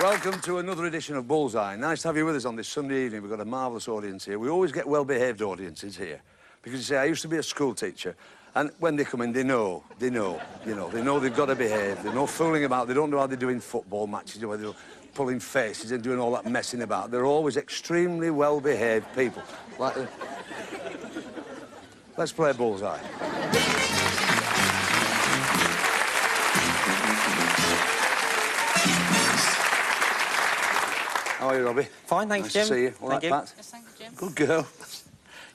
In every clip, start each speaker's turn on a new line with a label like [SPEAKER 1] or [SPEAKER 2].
[SPEAKER 1] Welcome to another edition of Bullseye. Nice to have you with us on this Sunday evening. We've got a marvellous audience here. We always get well-behaved audiences here. Because, you see, I used to be a school teacher, and when they come in, they know they've got to behave. They're no fooling about. They don't know how they do in football matches, where they're pulling faces and doing all that messing about. They're always extremely well-behaved people. Like Let's play Bullseye. How are you, Robbie?
[SPEAKER 2] Fine, thanks, Jim.
[SPEAKER 1] Nice to see you. All right, Pat?
[SPEAKER 3] Yes, thank you, Jim.
[SPEAKER 1] Good girl.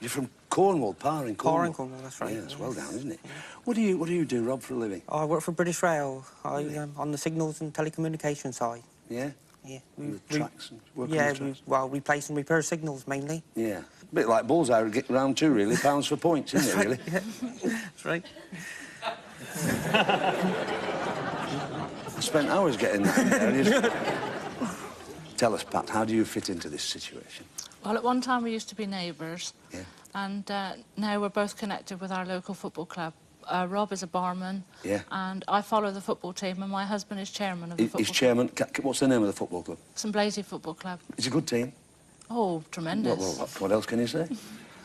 [SPEAKER 1] You're from Cornwall, Par in Cornwall.
[SPEAKER 2] Par in Cornwall, that's right.
[SPEAKER 1] Yeah, it's well down, isn't it? Yeah. What do you do, Rob, for a living?
[SPEAKER 2] I work for British Rail. On the signals and telecommunication side.
[SPEAKER 1] Yeah?
[SPEAKER 2] Yeah.
[SPEAKER 1] Tracks and work
[SPEAKER 2] yeah,
[SPEAKER 1] on the tracks?
[SPEAKER 2] well, replace and repair signals, mainly.
[SPEAKER 1] Yeah. A bit like Bullseye round two, really. Pounds for points, isn't it, really?
[SPEAKER 2] Yeah. That's right.
[SPEAKER 1] I spent hours getting that in there. Tell us, Pat, how do you fit into this situation?
[SPEAKER 3] Well, at one time we used to be neighbours.
[SPEAKER 1] Yeah.
[SPEAKER 3] And now we're both connected with our local football club. Rob is a barman.
[SPEAKER 1] Yeah.
[SPEAKER 3] And I follow the football team, and my husband is chairman of the football
[SPEAKER 1] He's chairman. What's the name of the football club?
[SPEAKER 3] St Blaise Football Club.
[SPEAKER 1] It's a good team.
[SPEAKER 3] Oh, tremendous.
[SPEAKER 1] Well, what else can you say?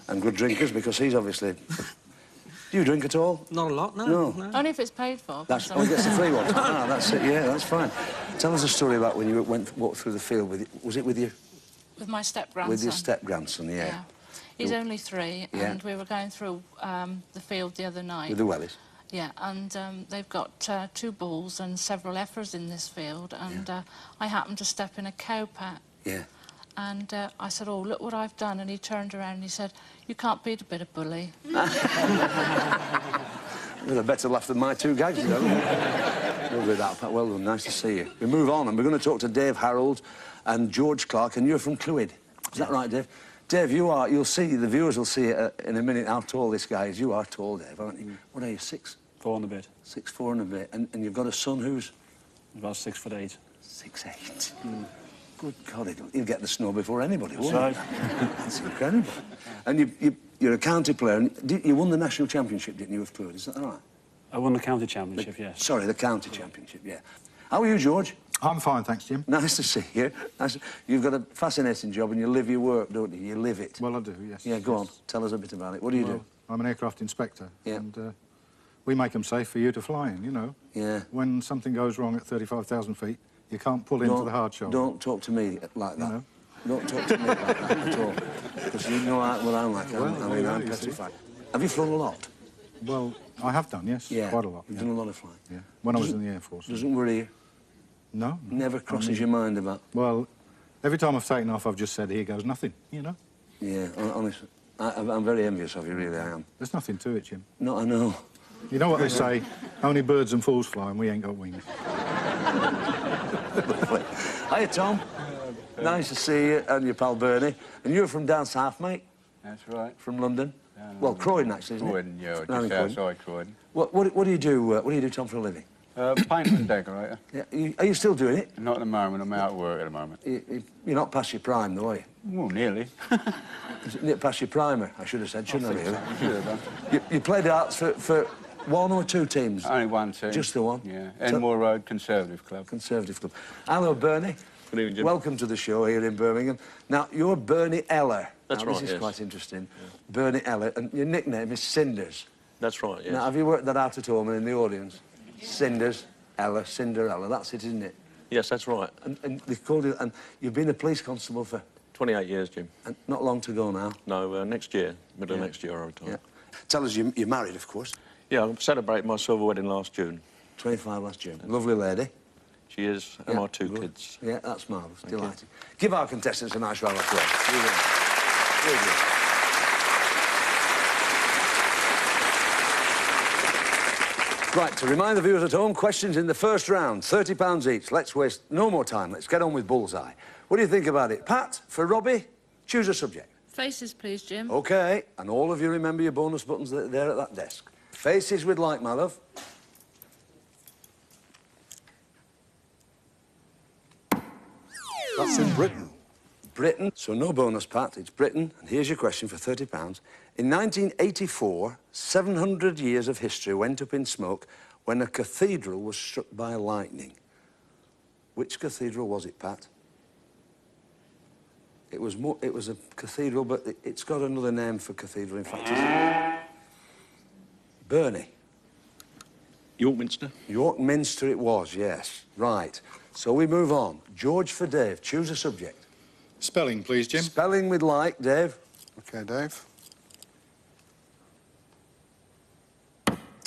[SPEAKER 1] And good drinkers, because he's obviously... Do you drink at all?
[SPEAKER 2] Not a lot, no.
[SPEAKER 3] Only if it's paid for.
[SPEAKER 1] That's he gets the free one. Ah, that's it. Yeah, that's fine. Tell us a story about when you walked through the field with. Was it with you?
[SPEAKER 3] With my step-grandson.
[SPEAKER 1] With your step-grandson, yeah.
[SPEAKER 3] He's only 3,
[SPEAKER 1] Yeah.
[SPEAKER 3] and we were going through the field the other night.
[SPEAKER 1] With the wellies.
[SPEAKER 3] Yeah, and they've got 2 bulls and several heifers in this field, and I happened to step in a cow pat.
[SPEAKER 1] Yeah.
[SPEAKER 3] And I said, oh, look what I've done. And he turned around and he said, you can't beat a bit of bully.
[SPEAKER 1] With a better laugh than my 2 gags, you know. We'll do that, Pat. Well done. Nice to see you. We move on, and we're going to talk to Dave Harold and George Clark, and you're from Clwyd. Is that right, Dave? Dave, you'll see, the viewers will see it in a minute how tall this guy is. You are tall, Dave, aren't you? What are you, 6?
[SPEAKER 4] 4 and a bit.
[SPEAKER 1] 6'4" and a bit. And you've got a son who's?
[SPEAKER 4] About 6'8".
[SPEAKER 1] 6'8". Good God, he'll get the snow before anybody, won't
[SPEAKER 4] Right.
[SPEAKER 1] he? That's incredible. And you're a county player, and you won the national championship, didn't you, with Clwyd? Is that right?
[SPEAKER 4] I won the county championship, yes.
[SPEAKER 1] Sorry, the county championship, yeah. How are you, George?
[SPEAKER 5] I'm fine, thanks, Jim.
[SPEAKER 1] Nice to see you. You've got a fascinating job, and you live your work, don't you? You live it.
[SPEAKER 5] Well, I do, yes.
[SPEAKER 1] Yeah, go on. Tell us a bit about it. What do you do?
[SPEAKER 5] I'm an aircraft inspector,
[SPEAKER 1] Yeah.
[SPEAKER 5] and we make them safe for you to fly in, you know.
[SPEAKER 1] Yeah.
[SPEAKER 5] When something goes wrong at 35,000 feet, you can't pull into the hard shoulder.
[SPEAKER 1] Don't talk to me like that.
[SPEAKER 5] You know?
[SPEAKER 1] Don't talk to me like that at all. Because you know what I'm like. I'm petrified. Have you flown a lot?
[SPEAKER 5] Well, I have done, yes.
[SPEAKER 1] Yeah.
[SPEAKER 5] Quite a lot.
[SPEAKER 1] You've
[SPEAKER 5] yeah.
[SPEAKER 1] done a lot of flying?
[SPEAKER 5] Yeah. When I was in the Air Force.
[SPEAKER 1] Doesn't worry you?
[SPEAKER 5] No.
[SPEAKER 1] Never crosses your mind about...
[SPEAKER 5] Well, every time I've taken off, I've just said, here goes nothing, you know?
[SPEAKER 1] Yeah, honestly. I'm very envious of you, really, I am.
[SPEAKER 5] There's nothing to it, Jim.
[SPEAKER 1] No, I know.
[SPEAKER 5] You know what they say, only birds and fools fly, and we ain't got wings.
[SPEAKER 1] Hiya, Tom. Nice to see you and your pal Bernie. And you're from down south, mate?
[SPEAKER 6] That's right.
[SPEAKER 1] From London? Well, Croydon, actually, isn't it?
[SPEAKER 6] Croydon, yeah,
[SPEAKER 1] Down in
[SPEAKER 6] just
[SPEAKER 1] Croydon.
[SPEAKER 6] outside Croydon.
[SPEAKER 1] What do you do, Tom, for a living?
[SPEAKER 6] Painter and decorator.
[SPEAKER 1] Yeah, are you still doing it?
[SPEAKER 6] Not at the moment, I'm out of work at the moment.
[SPEAKER 1] You're not past your prime, though, are you?
[SPEAKER 6] Well, nearly.
[SPEAKER 1] Isn't it past your primer, I should have said, shouldn't I, really?
[SPEAKER 6] Should have done.
[SPEAKER 1] You played arts for 1 or 2 teams?
[SPEAKER 6] Only 1 team.
[SPEAKER 1] Just the one?
[SPEAKER 6] Yeah. Enmore Road Conservative Club.
[SPEAKER 1] Conservative Club. Hello, Bernie.
[SPEAKER 7] Good evening, Jim.
[SPEAKER 1] Welcome to the show here in Birmingham. Now, you're Bernie Eller.
[SPEAKER 7] That's right,
[SPEAKER 1] This is
[SPEAKER 7] yes.
[SPEAKER 1] quite interesting. Yeah. Bernie Eller, and your nickname is Cinders.
[SPEAKER 7] That's right, yes.
[SPEAKER 1] Now, have you worked that out at home and in the audience? Cinders, Eller, Cinderella, that's it, isn't it?
[SPEAKER 7] Yes, that's right.
[SPEAKER 1] And they called you, and you've been a police constable for...
[SPEAKER 7] 28 years, Jim.
[SPEAKER 1] And not long to go now.
[SPEAKER 7] No, next year, middle of next year, I retire.
[SPEAKER 1] Yeah. Tell us, you're married, of course.
[SPEAKER 7] Yeah, I celebrated my silver wedding last June.
[SPEAKER 1] 25 last June. Lovely lady.
[SPEAKER 7] She is, and my 2 kids.
[SPEAKER 1] Yeah, that's marvellous. Delighted. Give our contestants a nice round of applause. Really good. Right, to remind the viewers at home, questions in the first round, £30 each. Let's waste no more time. Let's get on with Bullseye. What do you think about it? Pat, for Robbie, choose a subject.
[SPEAKER 3] Faces, please, Jim.
[SPEAKER 1] OK, and all of you remember your bonus buttons that are there at that desk. Faces with like, my love.
[SPEAKER 5] That's in Britain.
[SPEAKER 1] Britain, so no bonus, Pat. It's Britain, and here's your question for £30. In 1984, 700 years of history went up in smoke when a cathedral was struck by lightning. Which cathedral was it, Pat? It was a cathedral, but it's got another name for cathedral, in fact. Bernie.
[SPEAKER 7] York Minster.
[SPEAKER 1] York Minster it was, yes. Right. So we move on. George for Dave. Choose a subject.
[SPEAKER 5] Spelling, please, Jim.
[SPEAKER 1] Spelling with like, Dave.
[SPEAKER 5] OK, Dave.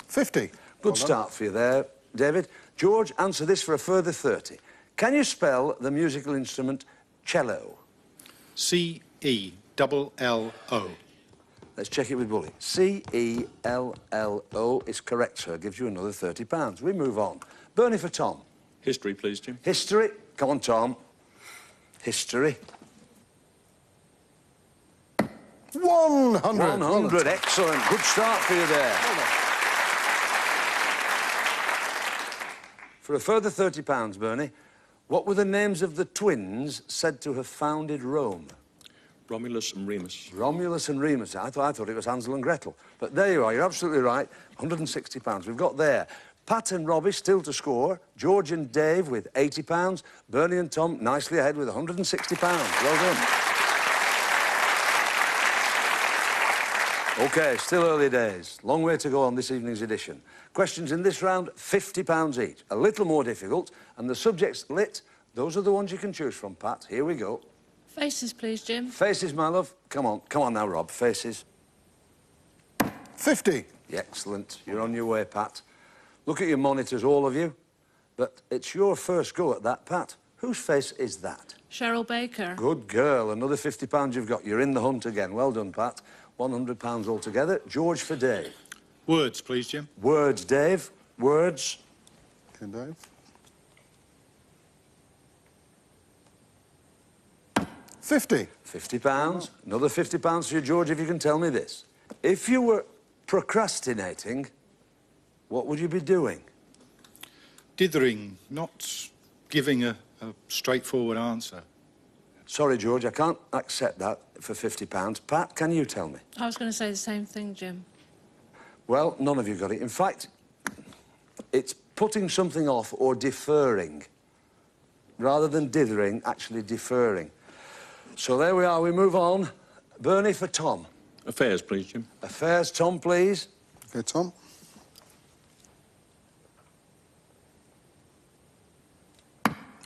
[SPEAKER 5] 50.
[SPEAKER 1] Good start for you there, David. George, answer this for a further 30. Can you spell the musical instrument cello?
[SPEAKER 5] C-E-double-L-O.
[SPEAKER 1] Let's check it with Bully. C-E-L-L-O is correct, sir. Gives you another £30. We move on. Bernie for Tom.
[SPEAKER 7] History, please, Jim.
[SPEAKER 1] History. Come on, Tom. History.
[SPEAKER 5] 100.
[SPEAKER 1] 100. Excellent. Good start for you there. For a further £30, Bernie, what were the names of the twins said to have founded Rome?
[SPEAKER 7] Romulus and Remus.
[SPEAKER 1] Romulus and Remus. I thought it was Hansel and Gretel. But there you are. You're absolutely right. £160 we've got there. Pat and Robbie still to score. George and Dave with £80. Bernie and Tom nicely ahead with £160. Well done. OK, still early days. Long way to go on this evening's edition. Questions in this round, £50 each. A little more difficult. And the subjects lit, those are the ones you can choose from, Pat. Here we go.
[SPEAKER 3] Faces, please, Jim.
[SPEAKER 1] Faces, my love. Come on now, Rob. Faces.
[SPEAKER 5] 50.
[SPEAKER 1] Yeah, excellent. You're on your way, Pat. Look at your monitors, all of you. But it's your first go at that, Pat. Whose face is that?
[SPEAKER 3] Cheryl Baker.
[SPEAKER 1] Good girl. Another £50 you've got. You're in the hunt again. Well done, Pat. £100 altogether. George for Dave.
[SPEAKER 5] Words, please, Jim.
[SPEAKER 1] Words, Dave. Words.
[SPEAKER 5] OK, Dave. 50.
[SPEAKER 1] £50. Another £50 for you, George, if you can tell me this. If you were procrastinating, what would you be doing?
[SPEAKER 5] Dithering, not giving a straightforward answer.
[SPEAKER 1] Sorry, George, I can't accept that for £50. Pat, can you tell me?
[SPEAKER 3] I was going to say the same thing, Jim.
[SPEAKER 1] Well, none of you got it. In fact, it's putting something off or deferring. Rather than dithering, actually deferring. So there we are, we move on. Bernie for Tom.
[SPEAKER 7] Affairs, please, Jim.
[SPEAKER 1] Affairs, Tom, please.
[SPEAKER 5] OK, Tom.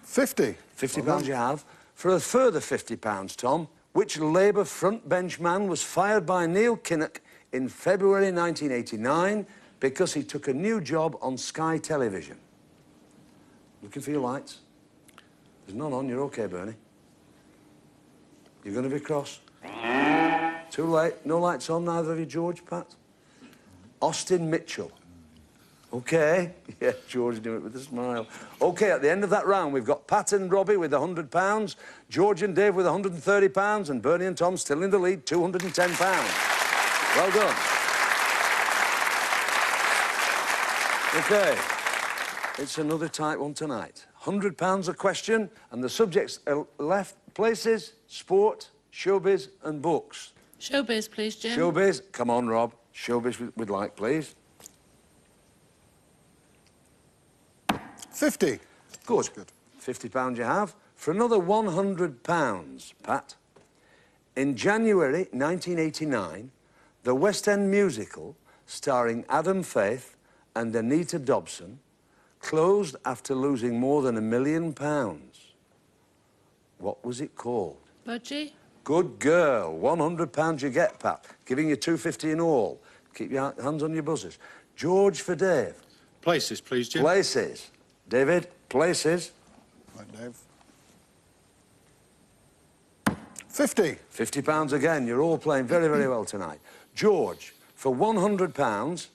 [SPEAKER 5] 50.
[SPEAKER 1] £50 you have. For a further £50, Tom, which Labour frontbench man was fired by Neil Kinnock in February 1989 because he took a new job on Sky Television? Looking for your lights? There's none on. You're OK, Bernie. You're going to be cross? Too late. No lights on, neither of you, George, Pat? Austin Mitchell. OK. Yeah, George knew it with a smile. OK, at the end of that round, we've got Pat and Robbie with £100, George and Dave with £130, and Bernie and Tom still in the lead, £210. Well done. OK. It's another tight one tonight. £100 a question, and the subjects are left: places, sport, showbiz and books.
[SPEAKER 3] Showbiz, please, Jim.
[SPEAKER 1] Showbiz. Come on, Rob. Showbiz we'd like, please.
[SPEAKER 5] 50.
[SPEAKER 1] Good.
[SPEAKER 5] Good.
[SPEAKER 1] £50 you have. For another £100, Pat. In January 1989, the West End musical, starring Adam Faith and Anita Dobson, closed after losing more than £1 million. What was it called?
[SPEAKER 3] Budgie.
[SPEAKER 1] Good girl. £100 you get, Pat. Giving you £250 in all. Keep your hands on your buzzers. George for Dave.
[SPEAKER 5] Places, please, Jim.
[SPEAKER 1] Places. David, places.
[SPEAKER 5] Right, Dave. 50.
[SPEAKER 1] £50 again. You're all playing very, very well tonight. George, for £100,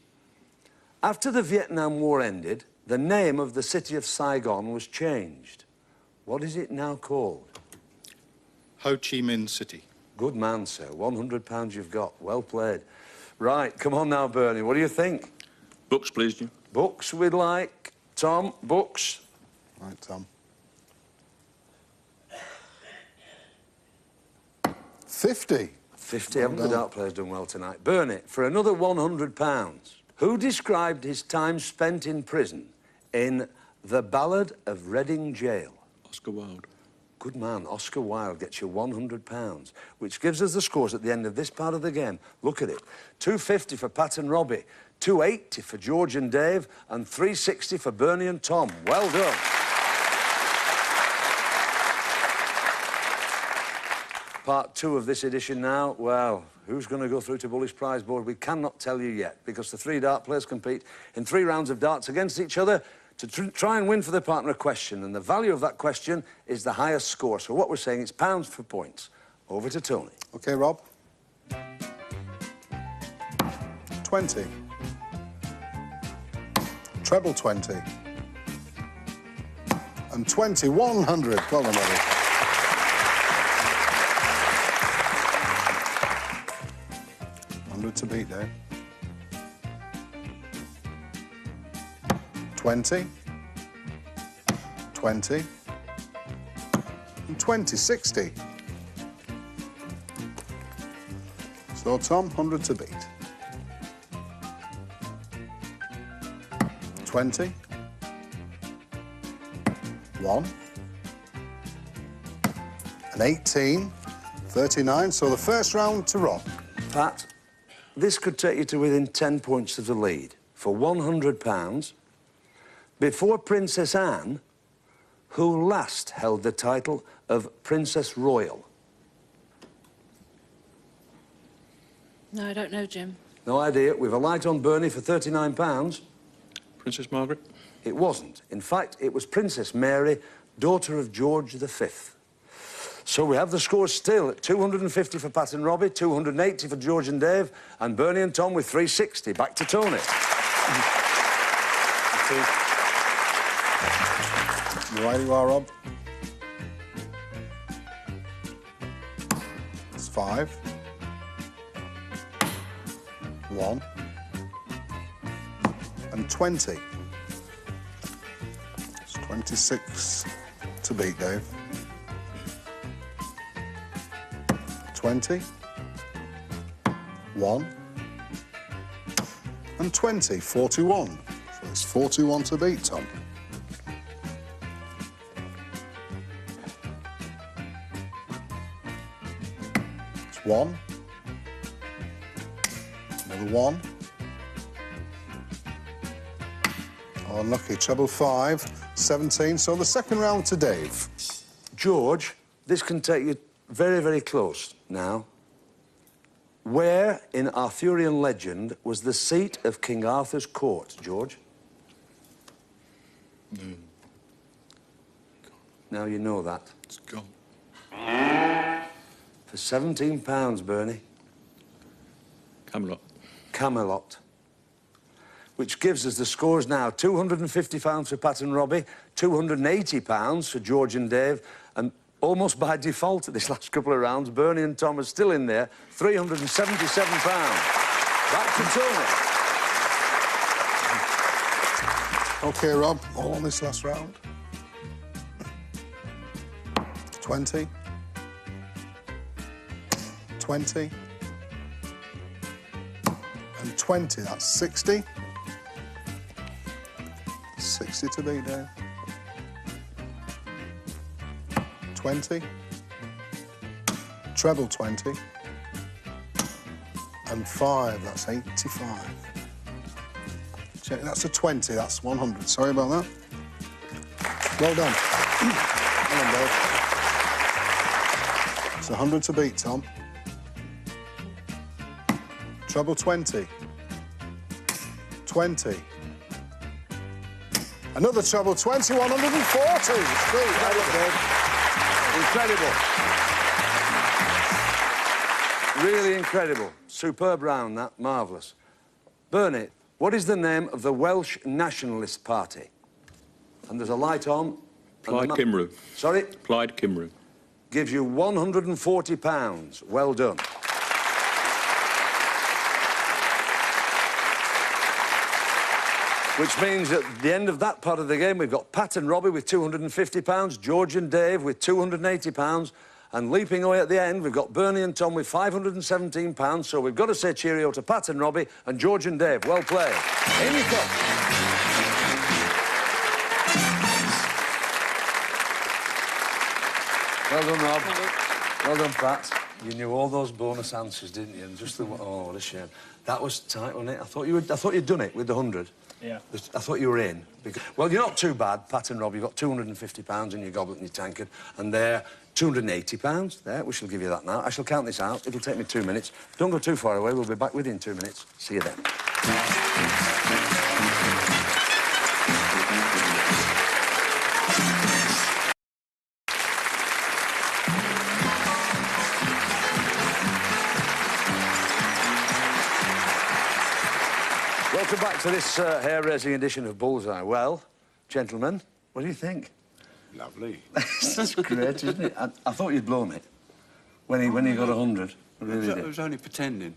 [SPEAKER 1] after the Vietnam War ended, the name of the city of Saigon was changed. What is it now called?
[SPEAKER 5] Ho Chi Minh City.
[SPEAKER 1] Good man, sir. £100 you've got. Well played. Right, come on now, Bernie. What do you think?
[SPEAKER 7] Books, please, Jim.
[SPEAKER 1] Books we'd like. Tom, books.
[SPEAKER 5] Right, Tom. 50.
[SPEAKER 1] 50. Haven't the dart players done well tonight? Bernie, for another £100, who described his time spent in prison in The Ballad of Reading Jail.
[SPEAKER 7] Oscar Wilde.
[SPEAKER 1] Good man, Oscar Wilde gets you £100, which gives us the scores at the end of this part of the game. Look at it. 250 for Pat and Robbie, 280 for George and Dave, and 360 for Bernie and Tom. Well done. Part 2 of this edition now. Well, who's going to go through to Bullish Prize Board? We cannot tell you yet, because the 3 dart players compete in 3 rounds of darts against each other to try and win for their partner a question, and the value of that question is the highest score. So what we're saying is pounds for points. Over to Tony.
[SPEAKER 8] OK, Rob. 20. Treble 20. And 20, 100. Well done, Robbie. To beat, Dave. 20, 20, and 20, 60. So, Tom, 100 to beat. 20, 1, and 18, 39. So the first round to Rob.
[SPEAKER 1] Pat, this could take you to within 10 points of the lead for £100 before Princess Anne, who last held the title of Princess Royal.
[SPEAKER 3] No, I don't know, Jim.
[SPEAKER 1] No idea. We've a light on Bernie for £39.
[SPEAKER 7] Princess Margaret.
[SPEAKER 1] It wasn't. In fact, it was Princess Mary, daughter of George V. So we have the scores still at 250 for Pat and Robbie, 280 for George and Dave, and Bernie and Tom with 360. Back to Tony.
[SPEAKER 8] Right you are, Rob. It's 5. 1. And 20. It's 26 to beat, Dave. 20, 1, and 20, 41. So it's 41 to beat, Tom. It's 1, another 1. Oh, unlucky, treble 5, 17. So the second round to Dave.
[SPEAKER 1] George, this can take you very, very close now. Where in Arthurian legend was the seat of King Arthur's court, George? Now you know that.
[SPEAKER 7] It's gone.
[SPEAKER 1] For £17, Bernie.
[SPEAKER 7] Camelot.
[SPEAKER 1] Camelot. Which gives us the scores now. £250 for Pat and Robbie, £280 for George and Dave, and almost by default at this last couple of rounds, Bernie and Tom are still in there, £377. Back to Tony.
[SPEAKER 8] OK, Rob, all on this last round. 20. 20. And 20, that's 60. 60 to beat, Dave. 20. Treble 20. And 5, that's 85. Check, that's a 20, that's 100. Sorry about that. Well done. Well done, Dave. It's 100 to beat, Tom. Treble 20. 20. Another treble 20, 140.
[SPEAKER 1] Incredible. Really incredible. Superb round, that. Marvellous. Bernie, what is the name of the Welsh Nationalist Party? And there's a light on.
[SPEAKER 7] Plaid Cymru.
[SPEAKER 1] Sorry?
[SPEAKER 7] Plaid Cymru.
[SPEAKER 1] Gives you £140. Well done. Which means at the end of that part of the game, we've got Pat and Robbie with £250, George and Dave with £280, and leaping away at the end, we've got Bernie and Tom with £517, so we've got to say cheerio to Pat and Robbie and George and Dave. Well played. In you come. Well done, Rob. Well done, Pat. You knew all those bonus answers, didn't you? And just the... Oh, what a shame. That was tight, wasn't it? I thought you'd done it with the 100.
[SPEAKER 4] Yeah.
[SPEAKER 1] I thought you were in. Because... Well, you're not too bad, Pat and Rob. You've got £250 in your goblet and your tankard. And there, £280. There, we shall give you that now. I shall count this out. It'll take me 2 minutes. Don't go too far away. We'll be back within 2 minutes. See you then. Welcome back to this hair-raising edition of Bullseye. Well, gentlemen, what do you think?
[SPEAKER 6] Lovely.
[SPEAKER 1] That's great, isn't it? I thought you'd blown it when he got 100. I really
[SPEAKER 6] I
[SPEAKER 1] did.
[SPEAKER 6] was only pretending.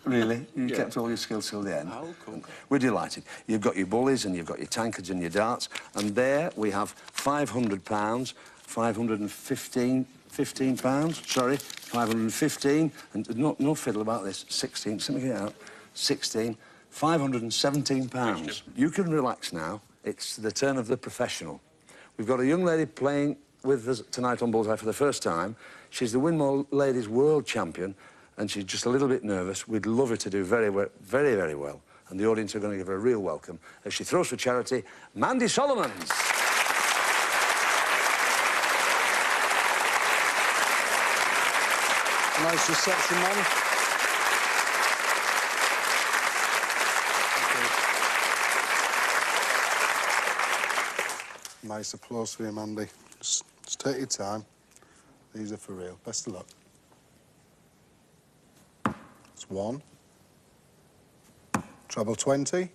[SPEAKER 1] Really? You
[SPEAKER 6] Yeah.
[SPEAKER 1] kept all your skills till the end?
[SPEAKER 6] Oh, cool.
[SPEAKER 1] We're delighted. You've got your bullies and you've got your tankards and your darts, and there we have £500, 515 pounds, sorry, 515, and no fiddle about this, 16, let me get it out, 16, £517. You can relax now. It's the turn of the professional. We've got a young lady playing with us tonight on Bullseye for the first time. She's the Winmore Ladies World Champion, and she's just a little bit nervous. We'd love her to do very, very well. And the audience are going to give her a real welcome as she throws for charity, Mandy Solomons.
[SPEAKER 8] Nice reception, man. Nice applause for you, Mandy. Just take your time. These are for real. Best of luck. It's 1. Treble 20.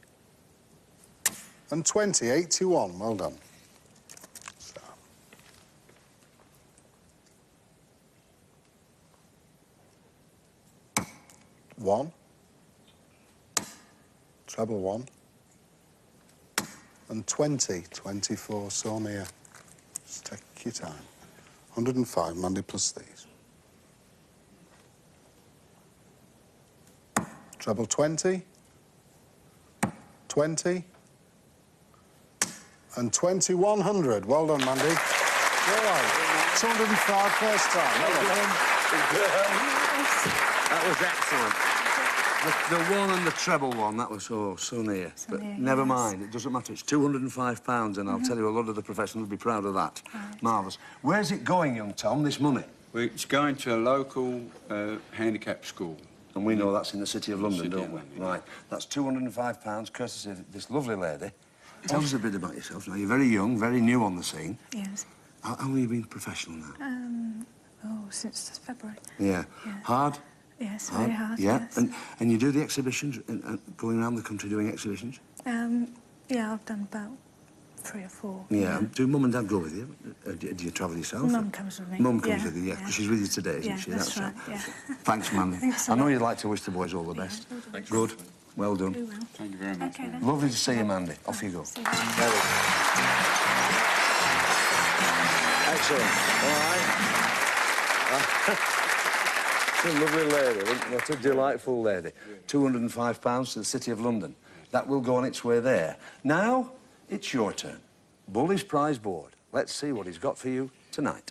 [SPEAKER 8] And 20, 81. Well done. So. One. Treble 1. And 20, 24, so near. Just take your time. 105, Mandy, plus these. Treble 20. 20. And 2100. Well done, Mandy. All right. 205 first time. Well done.
[SPEAKER 1] That was excellent. The one and the treble one, that was so near. But
[SPEAKER 9] near,
[SPEAKER 1] never
[SPEAKER 9] yes.
[SPEAKER 1] mind, it doesn't matter. It's £205, and I'll tell you, a lot of the professionals will be proud of that.
[SPEAKER 9] Right.
[SPEAKER 1] Marvellous. Where's it going, young Tom, this money?
[SPEAKER 6] Well, it's going to a local handicap school.
[SPEAKER 1] And we know that's in the City of London,
[SPEAKER 6] City
[SPEAKER 1] don't
[SPEAKER 6] of
[SPEAKER 1] we?
[SPEAKER 6] London, yeah.
[SPEAKER 1] Right. That's £205, courtesy of this lovely lady. Tell us a bit about yourself. Now, you're very young, very new on the scene.
[SPEAKER 9] Yes.
[SPEAKER 1] How long have you been professional now?
[SPEAKER 9] Since February.
[SPEAKER 1] Yeah. Hard?
[SPEAKER 9] Yes, very hard.
[SPEAKER 1] Yeah.
[SPEAKER 9] Yes.
[SPEAKER 1] And you do the exhibitions, going around the country doing exhibitions?
[SPEAKER 9] Yeah, I've done about 3 or 4.
[SPEAKER 1] Yeah. Do Mum and Dad go with you? Do you travel yourself?
[SPEAKER 9] Mum comes with me.
[SPEAKER 1] Mum comes
[SPEAKER 9] Yeah,
[SPEAKER 1] with you, yeah,
[SPEAKER 9] yeah.
[SPEAKER 1] because she's with you today, isn't
[SPEAKER 9] Yeah,
[SPEAKER 1] she?
[SPEAKER 9] that's right, yeah.
[SPEAKER 1] Thanks, Mandy.
[SPEAKER 9] Thanks a
[SPEAKER 1] I know
[SPEAKER 9] lot.
[SPEAKER 1] you'd like to wish the boys all the best.
[SPEAKER 9] Yeah,
[SPEAKER 1] Good. Well done.
[SPEAKER 9] we will.
[SPEAKER 6] Thank you very much.
[SPEAKER 9] Okay, then.
[SPEAKER 1] Lovely to see you, Mandy. Off you go.
[SPEAKER 9] See you.
[SPEAKER 1] There we go. Excellent. All right. What a lovely lady. What a delightful lady. £205 to the City of London. That will go on its way there. Now, it's your turn. Bully's prize board. Let's see what he's got for you tonight.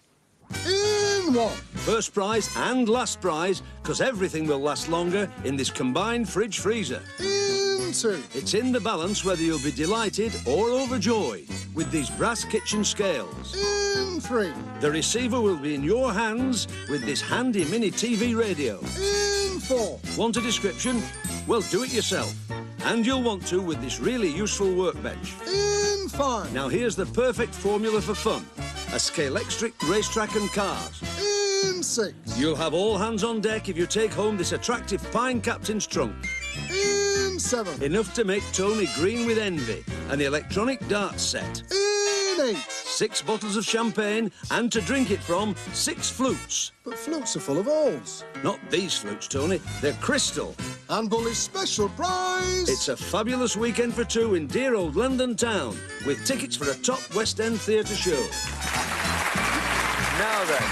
[SPEAKER 8] In 1.
[SPEAKER 1] First prize and last prize, because everything will last longer in this combined fridge-freezer.
[SPEAKER 8] In 2.
[SPEAKER 1] It's in the balance whether you'll be delighted or overjoyed with these brass kitchen scales.
[SPEAKER 8] In 3.
[SPEAKER 1] The receiver will be in your hands with this handy mini TV radio.
[SPEAKER 8] In 4.
[SPEAKER 1] Want a description? Well, do it yourself. And you'll want to with this really useful workbench.
[SPEAKER 8] In 5.
[SPEAKER 1] Now, here's the perfect formula for fun. A Scalextric racetrack and cars.
[SPEAKER 8] In 6.
[SPEAKER 1] You'll have all hands on deck if you take home this attractive Pine Captain's trunk.
[SPEAKER 8] In 7.
[SPEAKER 1] Enough to make Tony green with envy. An electronic darts set.
[SPEAKER 8] In 8.
[SPEAKER 1] 6 bottles of champagne, and to drink it from, 6 flutes.
[SPEAKER 8] But flutes are full of holes.
[SPEAKER 1] Not these flutes, Tony. They're crystal.
[SPEAKER 8] And Bully's special prize.
[SPEAKER 1] It's a fabulous weekend for 2 in dear old London town, with tickets for a top West End theatre show. Now then.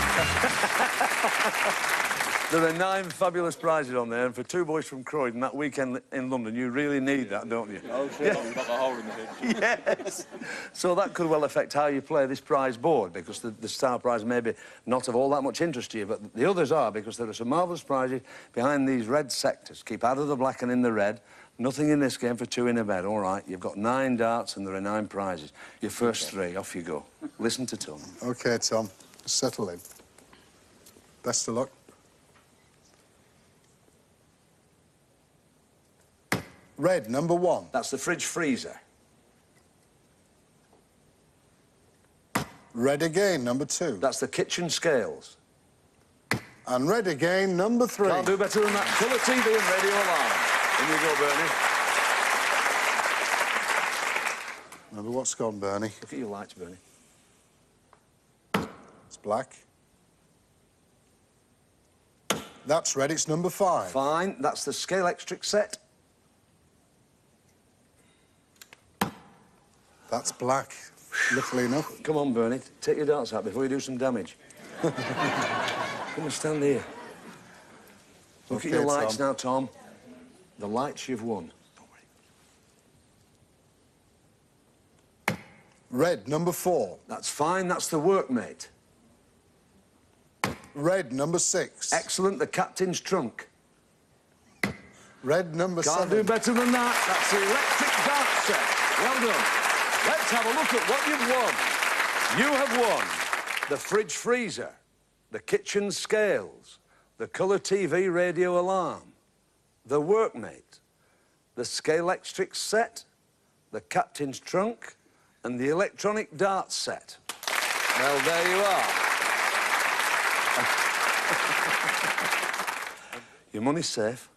[SPEAKER 1] There are 9 fabulous prizes on there, and for 2 boys from Croydon, that weekend in London, you really need that, don't you?
[SPEAKER 7] Oh, sure. I've got a hole in the head.
[SPEAKER 1] Yes. So that could well affect how you play this prize board, because the star prize may be not of all that much interest to you, but the others are, because there are some marvellous prizes behind these red sectors. Keep out of the black and in the red. Nothing in this game for 2 in a bed, all right? You've got 9 darts and there are 9 prizes. Your first 3, off you go. Listen to Tom.
[SPEAKER 8] OK, Tom, settle in. Best of luck. Red, number 1.
[SPEAKER 1] That's the fridge freezer.
[SPEAKER 8] Red again, number 2.
[SPEAKER 1] That's the kitchen scales.
[SPEAKER 8] And red again, number 3.
[SPEAKER 1] Can't do better than that. Colour TV and radio alarm. In you go, Bernie.
[SPEAKER 8] Remember what's gone, Bernie?
[SPEAKER 1] Look at your lights, Bernie.
[SPEAKER 8] It's black. That's red, it's number 5.
[SPEAKER 1] Fine. That's the scale electric set.
[SPEAKER 8] That's black, luckily enough.
[SPEAKER 1] Come on, Bernie. Take your darts out before you do some damage. Come and stand here. Look
[SPEAKER 8] Okay,
[SPEAKER 1] at your lights
[SPEAKER 8] Tom.
[SPEAKER 1] now, Tom. The lights you've won. Don't worry.
[SPEAKER 8] Red, number 4.
[SPEAKER 1] That's fine. That's the workmate.
[SPEAKER 8] Red, number 6.
[SPEAKER 1] Excellent. The captain's trunk.
[SPEAKER 8] Red, number
[SPEAKER 1] Can't
[SPEAKER 8] 7.
[SPEAKER 1] do better than that. That's the electric dart set. Well done. Let's have a look at what you've won. You have won the fridge freezer, the kitchen scales, the colour TV radio alarm, the workmate, the scale electric set, the captain's trunk, and the electronic dart set. Well, there you are. Your money's safe.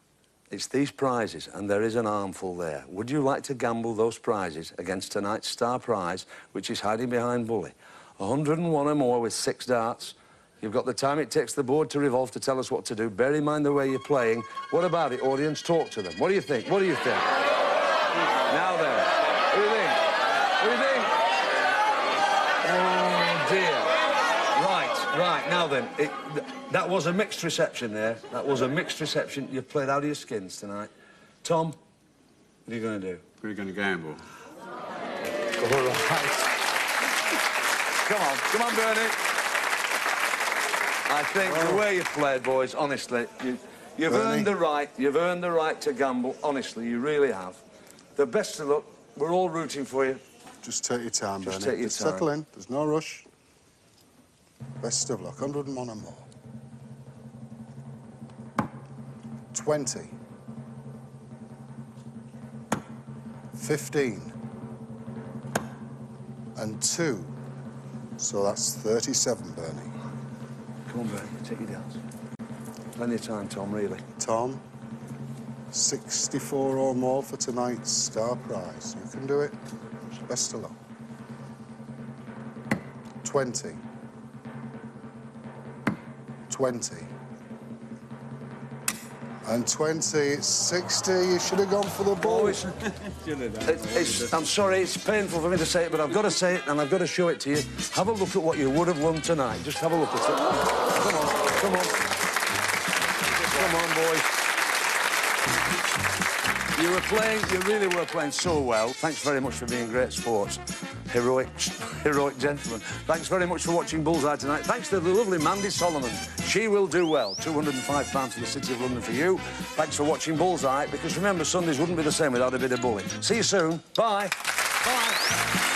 [SPEAKER 1] It's these prizes, and there is an armful there. Would you like to gamble those prizes against tonight's star prize, which is hiding behind Bully? 101 or more with 6 darts. You've got the time it takes the board to revolve to tell us what to do. Bear in mind the way you're playing. What about it, audience? Talk to them. What do you think? What do you think? Now then. What do you think? What do you think? Oh, dear. Right, now then. That was a mixed reception there. That was a mixed reception. You played out of your skins tonight. Tom, what are you going to do?
[SPEAKER 6] We're going to gamble.
[SPEAKER 1] All right. Come on, Bernie. I think the way you played, boys, honestly, you've earned the right. You've earned the right to gamble. Honestly, you really have. The best of luck. We're all rooting for you.
[SPEAKER 8] Just take your time,
[SPEAKER 1] Just
[SPEAKER 8] Bernie.
[SPEAKER 1] take your time.
[SPEAKER 8] Settle in. There's no rush. Best of luck. 101 or more. 20. 15. And 2. So that's 37, Bernie.
[SPEAKER 1] Come on, Bernie. Take your dance. Plenty of time, Tom, really.
[SPEAKER 8] Tom, 64 or more for tonight's star prize. You can do it. Best of luck. 20. 20. And 20, it's 60. You should have gone for the ball.
[SPEAKER 1] Boys, I'm sorry, it's painful for me to say it, but I've got to say it and I've got to show it to you. Have a look at what you would have won tonight. Just have a look at it. Come on, come on. Come on, boys. You really were playing so well. Thanks very much for being great sports. Heroic gentlemen. Thanks very much for watching Bullseye tonight. Thanks to the lovely Mandy Solomon. She will do well. £205 to the City of London for you. Thanks for watching Bullseye, because remember, Sundays wouldn't be the same without a bit of bully. See you soon. Bye. Bye.